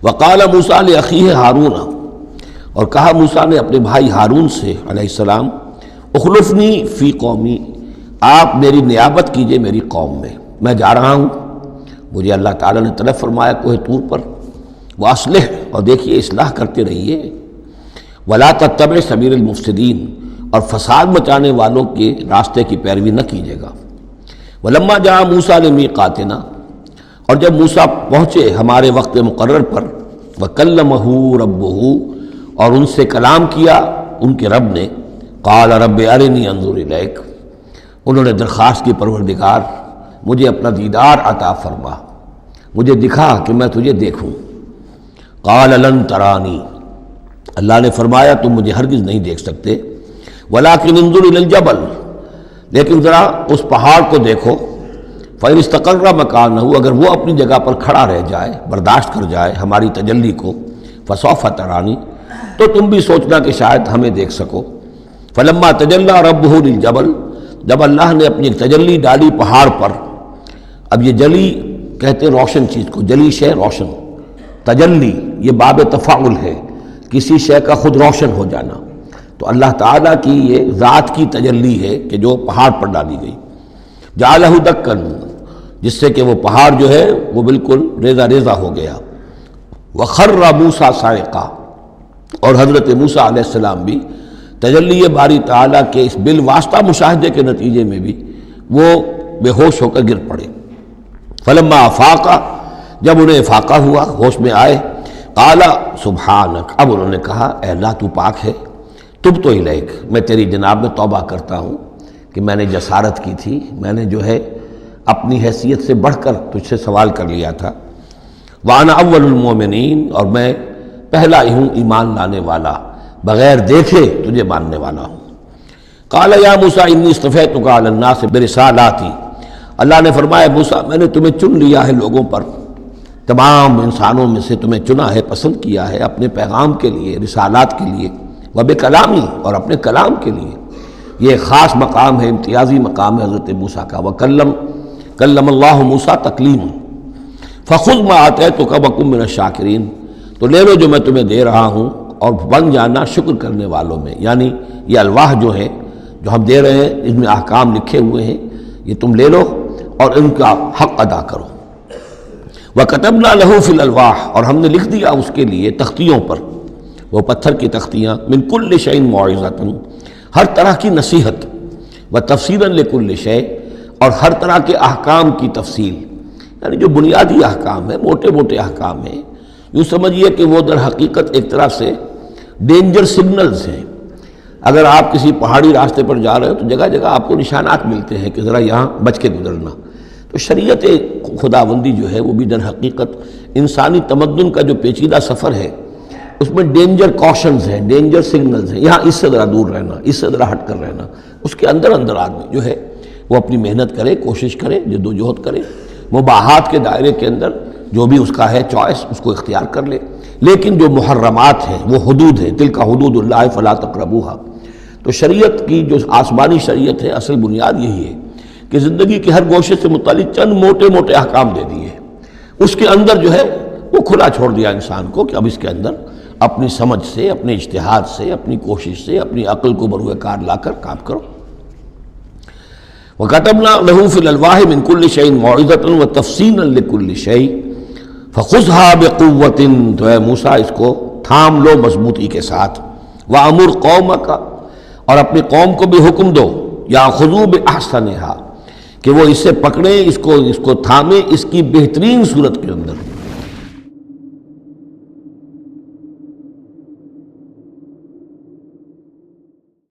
وقال موسیٰ لأخیہ ہارون، اور کہا موسیٰ نے اپنے بھائی ہارون سے علیہ السلام، اخلفنی فی قومی، آپ میری نیابت کیجئے میری قوم میں جا رہا ہوں، مجھے اللہ تعالیٰ نے طلب فرمایا کوہ طور پر، واصلح، اور دیکھیے اصلاح کرتے رہیے، ولا تتبع سبیل المفسدین، اور فساد مچانے والوں کے راستے کی پیروی نہ کیجیے گا۔ ولما جاء موسیٰ لمیقاتنا، اور جب موسیٰ پہنچے ہمارے وقت مقرر پر، وکلمہ ربہ، اور ان سے کلام کیا ان کے رب نے، قال رب ارنی انظر الیک، انہوں نے درخواست کی پروردگار مجھے اپنا دیدار عطا فرما، مجھے دکھا کہ میں تجھے دیکھوں۔ قال لن ترانی، اللہ نے فرمایا تم مجھے ہرگز نہیں دیکھ سکتے، ولکن انظر الی الجبل، لیکن ذرا اس پہاڑ کو دیکھو، فإن استقر مکانہ، اگر وہ اپنی جگہ پر کھڑا رہ جائے، برداشت کر جائے ہماری تجلی کو، فسوف ترانی، تو تم بھی سوچنا کہ شاید ہمیں دیکھ سکو۔ فلما تجلی ربہ للجبل، جب اللہ نے اپنی ایک تجلی ڈالی پہاڑ پر، اب یہ جلی کہتے ہیں روشن چیز کو، جلی شے روشن، تجلی یہ باب تفاعل ہے، کسی شے کا خود روشن ہو جانا، تو اللہ تعالیٰ کی یہ ذات کی تجلی ہے کہ جو پہاڑ پر ڈالی گئی، جعلہ دکن، جس سے کہ وہ پہاڑ جو ہے وہ بالکل ریزہ ریزہ ہو گیا، وخر موسیٰ صاعقہ، اور حضرت موسیٰ علیہ السلام بھی تجلی باری تعالیٰ کے اس بالواسطہ مشاہدے کے نتیجے میں بھی وہ بے ہوش ہو کر گر پڑے۔ فلما افاقہ، جب انہیں افاقہ ہوا، ہوش میں آئے، قال سبحانک، اب انہوں نے کہا اے اللہ تو پاک ہے، تبت الیک، میں تیری جناب میں توبہ کرتا ہوں کہ میں نے جسارت کی تھی، میں نے جو ہے اپنی حیثیت سے بڑھ کر تجھ سے سوال کر لیا تھا، وانا اول المومنین، اور میں پہلا ہی ہوں ایمان لانے والا، بغیر دیکھے تجھے ماننے والا ہوں۔ قال یا موسیٰ انی اصطفیتک علی الناس برسالاتی، اللہ نے فرمایا موسیٰ میں نے تمہیں چن لیا ہے لوگوں پر، تمام انسانوں میں سے تمہیں چنا ہے، پسند کیا ہے اپنے پیغام کے لیے، رسالات کے لیے، وبکلامی، اور اپنے کلام کے لیے، یہ ایک خاص مقام ہے، امتیازی مقام ہے حضرت موسیٰ کا، کلم اللہ موسیٰ تکلیما، فخذ ما آتیتک وکن من الشاکرین، تو لے لو جو میں تمہیں دے رہا ہوں اور بن جانا شکر کرنے والوں میں، یعنی یہ الواح جو ہیں جو ہم دے رہے ہیں اس میں احکام لکھے ہوئے ہیں، یہ تم لے لو اور ان کا حق ادا کرو۔ وَكَتَبْنَا لَهُ فِي الْأَلْوَاحِ، اور ہم نے لکھ دیا اس کے لیے تختیوں پر، وہ پتھر کی تختیاں، مِن كُلِّ شَيْءٍ مَوْعِظَةً، ہر طرح کی نصیحت، وَتَفْصِيلًا لِكُلِّ شَيْءٍ، اور ہر طرح کے احکام کی تفصیل، یعنی جو بنیادی احکام ہیں، موٹے موٹے احکام ہیں، یوں سمجھیے کہ وہ در حقیقت ایک طرح سے ڈینجر سگنلز ہیں۔ اگر آپ کسی پہاڑی راستے پر جا رہے ہو تو جگہ جگہ آپ کو نشانات ملتے ہیں کہ ذرا یہاں بچ کے گزرنا، تو شریعت خداوندی جو ہے وہ بھی در حقیقت انسانی تمدن کا جو پیچیدہ سفر ہے اس میں ڈینجر کوشنز ہیں، ڈینجر سگنلز ہیں، یہاں اس سے ذرا دور رہنا، اس سے ذرا ہٹ کر رہنا، اس کے اندر اندر آدمی جو ہے وہ اپنی محنت کرے، کوشش کرے، جدوجہد کرے، مباحات کے دائرے کے اندر جو بھی اس کا ہے چوائس اس کو اختیار کر لے، لیکن جو محرمات ہیں وہ حدود ہیں، تلک حدود اللہ فلا تقربوہا۔ تو شریعت کی جو آسمانی شریعت ہے اصل بنیاد یہی ہے کہ زندگی کے ہر گوشے سے متعلق چند موٹے موٹے احکام دے دیے، اس کے اندر جو ہے وہ کھلا چھوڑ دیا انسان کو کہ اب اس کے اندر اپنی سمجھ سے، اپنے اجتہاد سے، اپنی کوشش سے، اپنی عقل کو بروئے کار لا کر کام کرو۔ وَكَتَبْنَا لَهُ فِي الْأَلْوَاحِ مِن كُلِّ شَيْءٍ مَوْعِظَةً وَتَفْصِيلًا لِكُلِّ شَيْءٍ فَخُذْهَا بِقُوَّةٍ، تو اے موسیٰ اس کو تھام لو مضبوطی کے ساتھ، وَأَمُرْ قَوْمَكَ، اور اپنی قوم کو بھی حکم دو، يَأْخُذُوا بِأَحْسَنِهَا، کہ وہ اسے پکڑیں، اس کو تھامیں اس کی بہترین صورت کے اندر۔